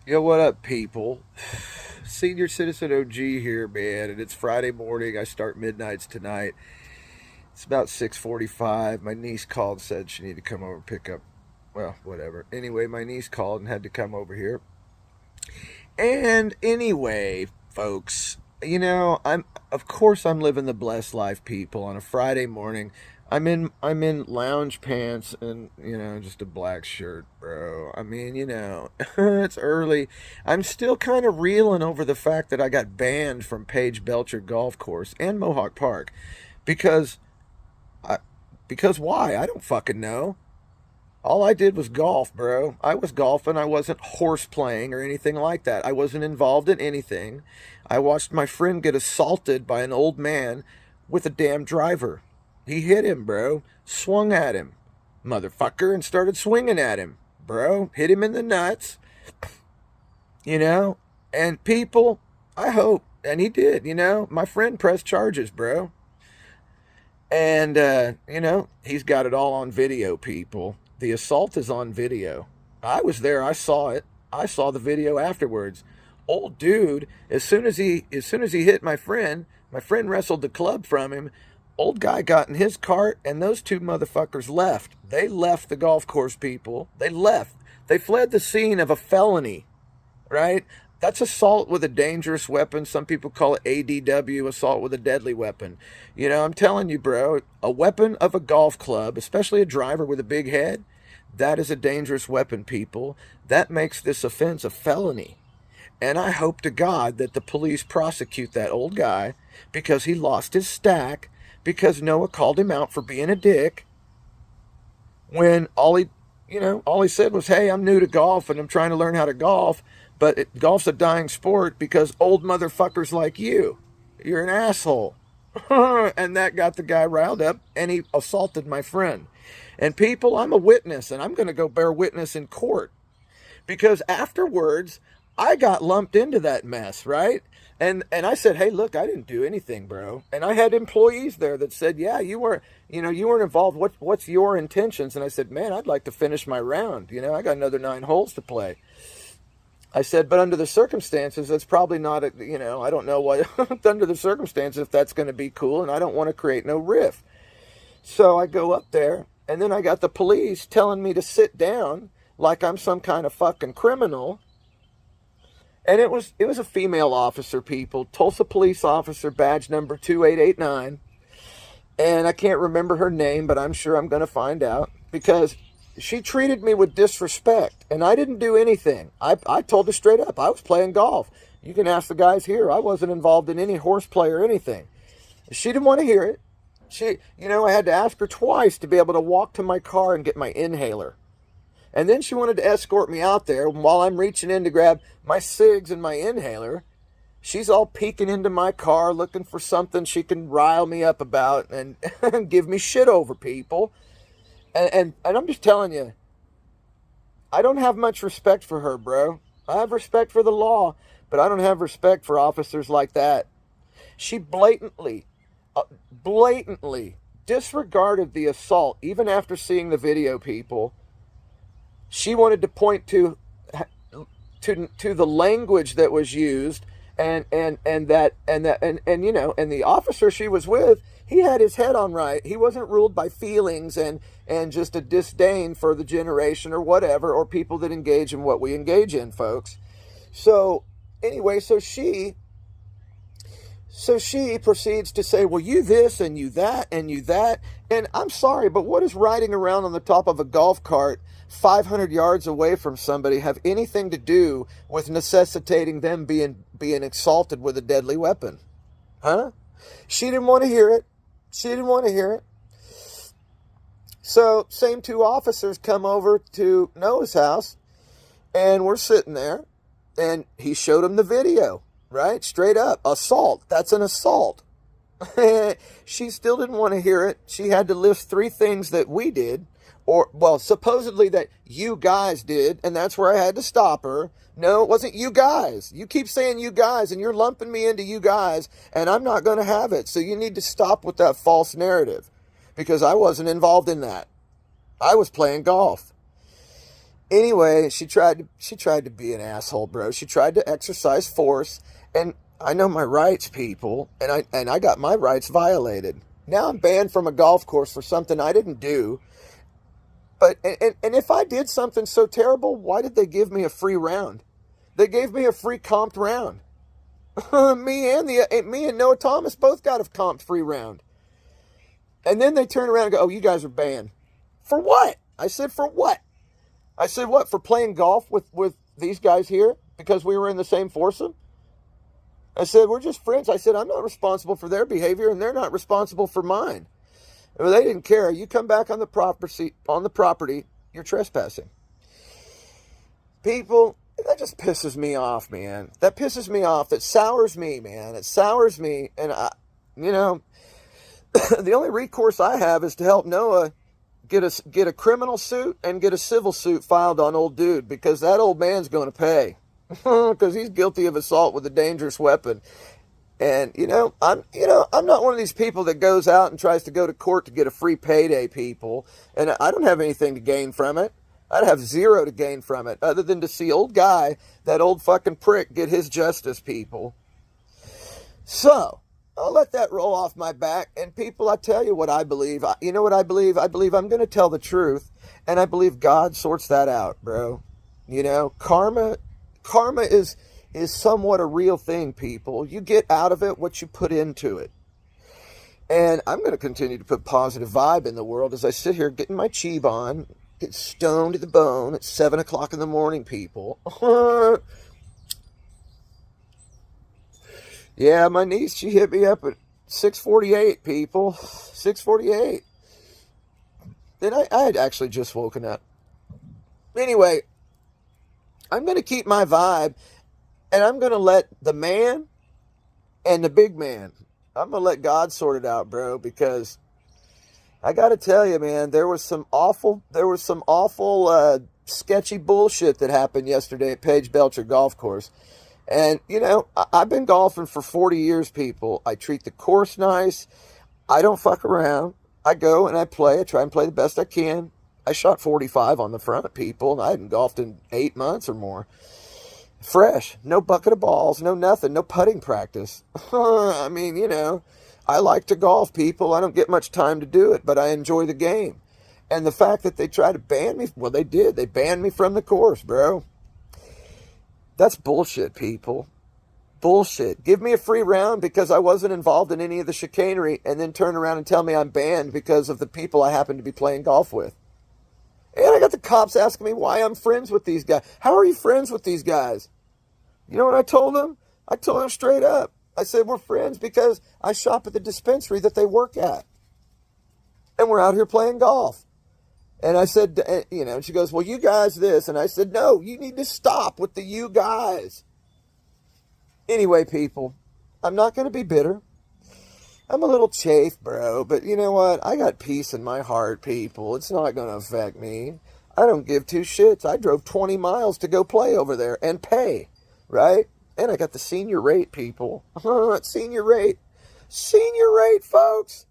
Yo, what up, people? Senior Citizen OG here, man, and it's Friday morning. I start midnights tonight. It's about 6:45. My niece called, said she needed to come over and pick up. Well, whatever. Anyway, my niece called and had to come over here. And anyway, folks, of course I'm living the blessed life, people, on a Friday morning. I'm in lounge pants and just a black shirt, bro. I mean, it's early. I'm still kind of reeling over the fact that I got banned from Page Belcher Golf Course and Mohawk Park because I because why? I don't fucking know. All I did was golf, bro. I was golfing. I wasn't horse playing or anything like that. I wasn't involved in anything. I watched my friend get assaulted by an old man with a damn driver. He hit him, bro. Swung at him, motherfucker, and started swinging at him, bro. Hit him in the nuts, you know? And people, I hope, and he did, my friend pressed charges, bro. And, he's got it all on video, people. The assault is on video. I was there. I saw it. I saw the video afterwards. Old dude, as soon as he hit my friend wrestled the club from him. Old guy got in his cart, and those two motherfuckers left. They left the golf course, people. They left. They fled the scene of a felony, right? That's assault with a dangerous weapon. Some people call it ADW, assault with a deadly weapon. I'm telling you, bro, a weapon of a golf club, especially a driver with a big head, that is a dangerous weapon, people. That makes this offense a felony. And I hope to God that the police prosecute that old guy because he lost his stack, because Noah called him out for being a dick when all he said was, hey, I'm new to golf and I'm trying to learn how to golf, but golf's a dying sport because old motherfuckers like you're an asshole. And that got the guy riled up and he assaulted my friend. And people, I'm a witness and I'm going to go bear witness in court because afterwards I got lumped into that mess, right? And I said, hey, look, I didn't do anything, bro. And I had employees there that said, yeah, you weren't involved. What's your intentions? And I said, man, I'd like to finish my round. I got another 9 holes to play. I said, but under the circumstances, that's probably not, I don't know what, under the circumstances, if that's going to be cool, and I don't want to create no riff. So I go up there, and then I got the police telling me to sit down like I'm some kind of fucking criminal. And it was a female officer, people. Tulsa police officer, badge number 2889. And I can't remember her name, but I'm sure I'm going to find out. Because she treated me with disrespect. And I didn't do anything. I told her straight up, I was playing golf. You can ask the guys here. I wasn't involved in any horseplay or anything. She didn't want to hear it. I had to ask her twice to be able to walk to my car and get my inhaler. And then she wanted to escort me out there. While I'm reaching in to grab my cigs and my inhaler, she's all peeking into my car looking for something she can rile me up about and give me shit over, people. And I'm just telling you, I don't have much respect for her, bro. I have respect for the law, but I don't have respect for officers like that. She blatantly disregarded the assault, even after seeing the video, people. She wanted to point to the language that was used and the officer she was with, he had his head on right. He wasn't ruled by feelings and just a disdain for the generation or whatever, or people that engage in what we engage in, folks. So anyway, so she proceeds to say, well, you this and you that and you that. And I'm sorry, but what does riding around on the top of a golf cart 500 yards away from somebody have anything to do with necessitating them being assaulted with a deadly weapon? Huh? She didn't want to hear it. So same two officers come over to Noah's house, and we're sitting there, and he showed him the video, right? Straight up. Assault. That's an assault. She still didn't want to hear it. She had to list 3 things that we did. Supposedly that you guys did, and that's where I had to stop her. No, it wasn't you guys. You keep saying you guys, and you're lumping me into you guys, and I'm not going to have it. So you need to stop with that false narrative, because I wasn't involved in that. I was playing golf. Anyway, she tried to be an asshole, bro. She tried to exercise force, and I know my rights, people, and I got my rights violated. Now I'm banned from a golf course for something I didn't do. But and if I did something so terrible, why did they give me a free round? They gave me a free comped round. me and Noah Thomas both got a comped free round. And then they turn around and go, "Oh, you guys are banned." For what? I said, for what? I said, what, for playing golf with these guys here because we were in the same foursome? I said, we're just friends. I said, I'm not responsible for their behavior, and they're not responsible for mine. Well, they didn't care. You come back on the property, you're trespassing. People, that just pisses me off, man. That pisses me off. That sours me, man. It sours me. And, the only recourse I have is to help Noah get a criminal suit and get a civil suit filed on old dude, because that old man's going to pay because he's guilty of assault with a dangerous weapon. And I'm not one of these people that goes out and tries to go to court to get a free payday, people. And I don't have anything to gain from it. I'd have zero to gain from it other than to see that old fucking prick get his justice, people. So I'll let that roll off my back. And people, I tell you what I believe. You know what I believe? I believe I'm going to tell the truth. And I believe God sorts that out, bro. Karma is somewhat a real thing, people. You get out of it what you put into it. And I'm going to continue to put positive vibe in the world as I sit here getting my cheeb on, get stoned to the bone at 7 o'clock in the morning, people. Yeah, my niece, she hit me up at 6:48, people. 6:48. Then I had actually just woken up. Anyway, I'm going to keep my vibe, and I'm going to let the man and the big man, I'm going to let God sort it out, bro, because I got to tell you, man, there was some awful sketchy bullshit that happened yesterday at Page Belcher Golf Course. And, I've been golfing for 40 years, people. I treat the course nice. I don't fuck around. I go and I play. I try and play the best I can. I shot 45 on the front, people, and I hadn't golfed in 8 months or more. Fresh. No bucket of balls. No nothing. No putting practice. I mean, I like to golf, people. I don't get much time to do it, but I enjoy the game. And the fact that they try to ban me, well, they did. They banned me from the course, bro. That's bullshit, people. Bullshit. Give me a free round because I wasn't involved in any of the chicanery, and then turn around and tell me I'm banned because of the people I happen to be playing golf with. And I got the cops asking me why I'm friends with these guys. How are you friends with these guys? You know what I told them? I told them straight up. I said, we're friends because I shop at the dispensary that they work at. And we're out here playing golf. And I said, and she goes, well, you guys this. And I said, no, you need to stop with the you guys. Anyway, people, I'm not going to be bitter. I'm a little chafed, bro. But you know what? I got peace in my heart, people. It's not going to affect me. I don't give two shits. I drove 20 miles to go play over there and pay, right? And I got the senior rate, people. Senior rate. Senior rate, folks.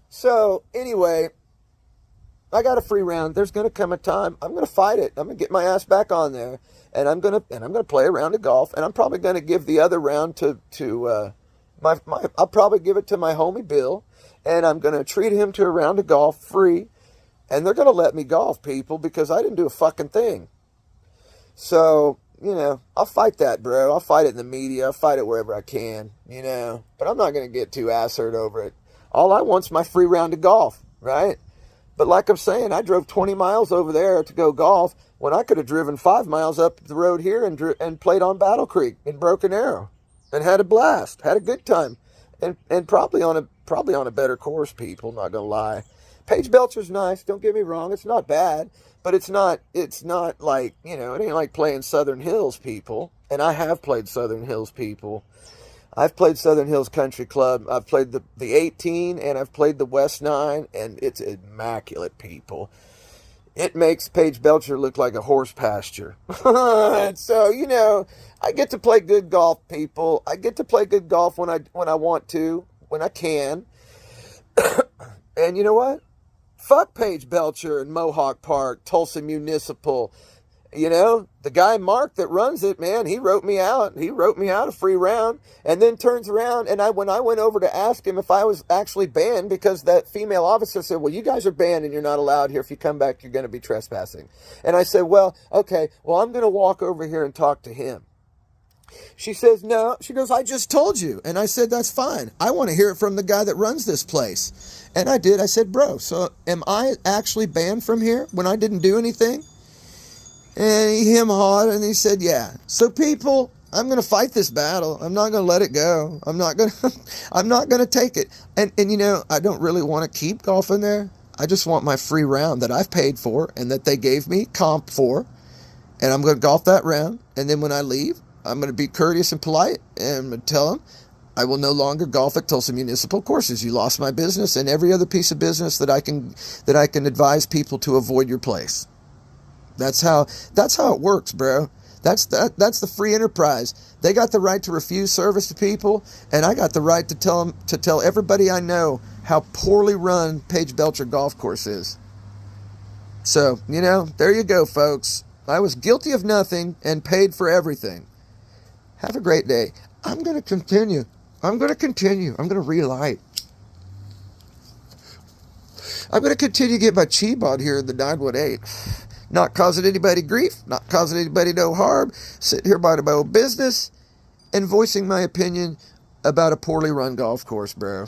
So, anyway, I got a free round. There's going to come a time I'm going to fight it. I'm going to get my ass back on there, and I'm going to play a round of golf, and I'm probably going to give the other round to I'll probably give it to my homie Bill, and I'm going to treat him to a round of golf free, and they're going to let me golf, people, because I didn't do a fucking thing. So, I'll fight that, bro. I'll fight it in the media. I'll fight it wherever I can, but I'm not going to get too ass hurt over it. All I want's my free round of golf, right? But like I'm saying, I drove 20 miles over there to go golf when I could have driven 5 miles up the road here and played on Battle Creek in Broken Arrow and had a blast, had a good time, and probably on a better course, people, not gonna lie. Page Belcher's nice, don't get me wrong, it's not bad, but it's not like, it ain't like playing Southern Hills, people. And I have played Southern Hills, people. I've played Southern Hills Country Club. I've played the 18, and I've played the West 9, and it's immaculate, people. It makes Page Belcher look like a horse pasture. So, I get to play good golf, people. I get to play good golf when I want to, when I can. And you know what? Fuck Page Belcher and Mohawk Park, Tulsa Municipal. You know, the guy Mark that runs it, man, he wrote me out. He wrote me out a free round, and then turns around, and when I went over to ask him if I was actually banned, because that female officer said, well, you guys are banned and you're not allowed here. If you come back, you're going to be trespassing. And I said, well, okay, well, I'm going to walk over here and talk to him. She says, no. She goes, I just told you. And I said, that's fine. I want to hear it from the guy that runs this place. And I did. I said, bro, so am I actually banned from here when I didn't do anything? And he hawed, and he said, yeah. So people, I'm going to fight this battle. I'm not going to let it go. I'm not going to take it. And you know, I don't really want to keep golfing there. I just want my free round that I've paid for and that they gave me comp for. And I'm going to golf that round. And then when I leave, I'm going to be courteous and polite, and I'm going to tell them I will no longer golf at Tulsa Municipal Courses. You lost my business and every other piece of business that I can advise people to avoid your place. That's how it works, bro. That's the free enterprise. They got the right to refuse service to people, and I got the right to tell everybody I know how poorly run Page Belcher Golf Course is. So, you know, there you go, folks. I was guilty of nothing and paid for everything. Have a great day. I'm going to continue. I'm going to relight. I'm going to continue to get my cheeb on here in the 918. Not causing anybody grief, not causing anybody no harm, sitting here minding my own business and voicing my opinion about a poorly run golf course, bro.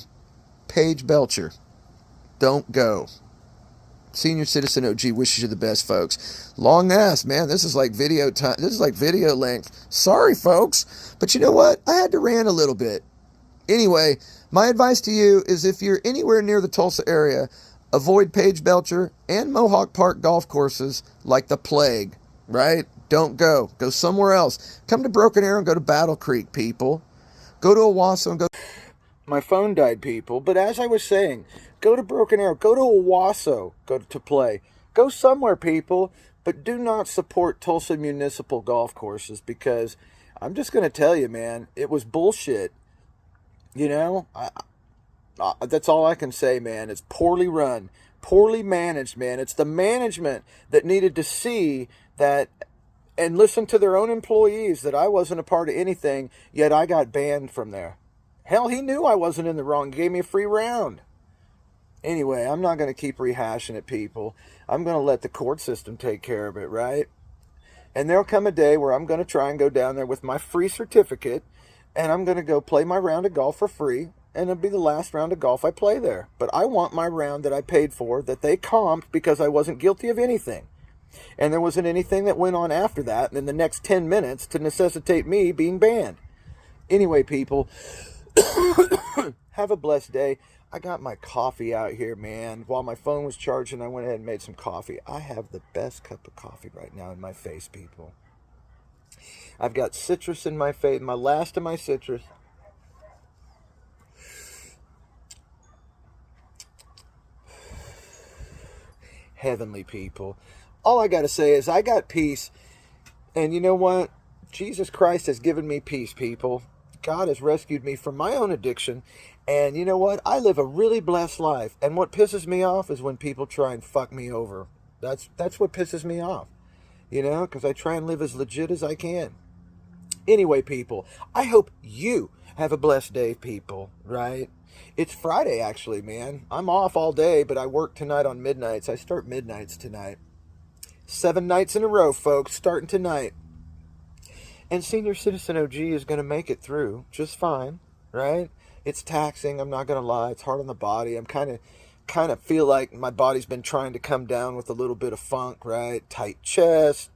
Page Belcher. Don't go. Senior Citizen OG wishes you the best, folks. Long ass, man. This is like video time. This is like video length. Sorry, folks. But you know what? I had to rant a little bit. Anyway, my advice to you is if you're anywhere near the Tulsa area, avoid Page Belcher and Mohawk Park golf courses like the plague, right? Don't go. Go somewhere else. Come to Broken Arrow and go to Battle Creek, people. Go to Owasso and go... My phone died, people. But as I was saying, go to Broken Arrow. Go to Owasso to play. Go somewhere, people. But do not support Tulsa Municipal Golf Courses, because I'm just going to tell you, man, it was bullshit. You know? That's all I can say, man. It's poorly run, poorly managed, man. It's the management that needed to see that and listen to their own employees that I wasn't a part of anything, yet I got banned from there. Hell, he knew I wasn't in the wrong. He gave me a free round. Anyway, I'm not going to keep rehashing it, people. I'm going to let the court system take care of it, right? And there'll come a day where I'm going to try and go down there with my free certificate, and I'm going to go play my round of golf for free, and it'll be the last round of golf I play there. But I want my round that I paid for, that they comped because I wasn't guilty of anything. And there wasn't anything that went on after that in the next 10 minutes to necessitate me being banned. Anyway, people, have a blessed day. I got my coffee out here, man. While my phone was charging, I went ahead and made some coffee. I have the best cup of coffee right now in my face, people. I've got citrus in my face, my last of my citrus. Heavenly, people. All I got to say is I got peace. And you know what? Jesus Christ has given me peace, people. God has rescued me from my own addiction. And you know what? I live a really blessed life. And what pisses me off is when people try and fuck me over. That's what pisses me off. You know, because I try and live as legit as I can. Anyway, people, I hope you have a blessed day, people, right? It's Friday, actually, man. I'm off all day, but I work tonight on midnights. I start midnights tonight. 7 nights in a row, folks, starting tonight. And Senior Citizen OG is going to make it through just fine, right? It's taxing, I'm not going to lie. It's hard on the body. I'm kind of feel like my body's been trying to come down with a little bit of funk, right? Tight chest,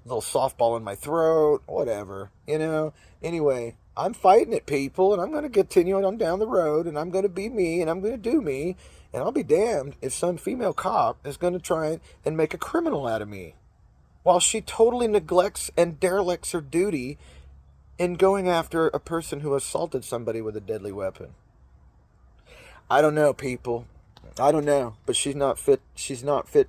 a little softball in my throat, whatever, you know? Anyway, I'm fighting it, people, and I'm going to continue on down the road, and I'm going to be me, and I'm going to do me, and I'll be damned if some female cop is going to try and make a criminal out of me, while she totally neglects and derelicts her duty in going after a person who assaulted somebody with a deadly weapon. I don't know, people. I don't know, but she's not fit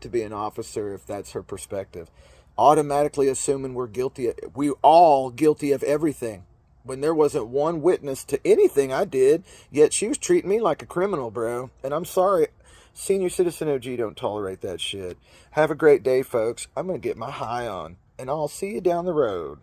to be an officer if that's her perspective. Automatically assuming we all guilty of everything. When there wasn't one witness to anything I did, yet she was treating me like a criminal, bro. And I'm sorry. Senior Citizen OG don't tolerate that shit. Have a great day, folks. I'm going to get my high on, and I'll see you down the road.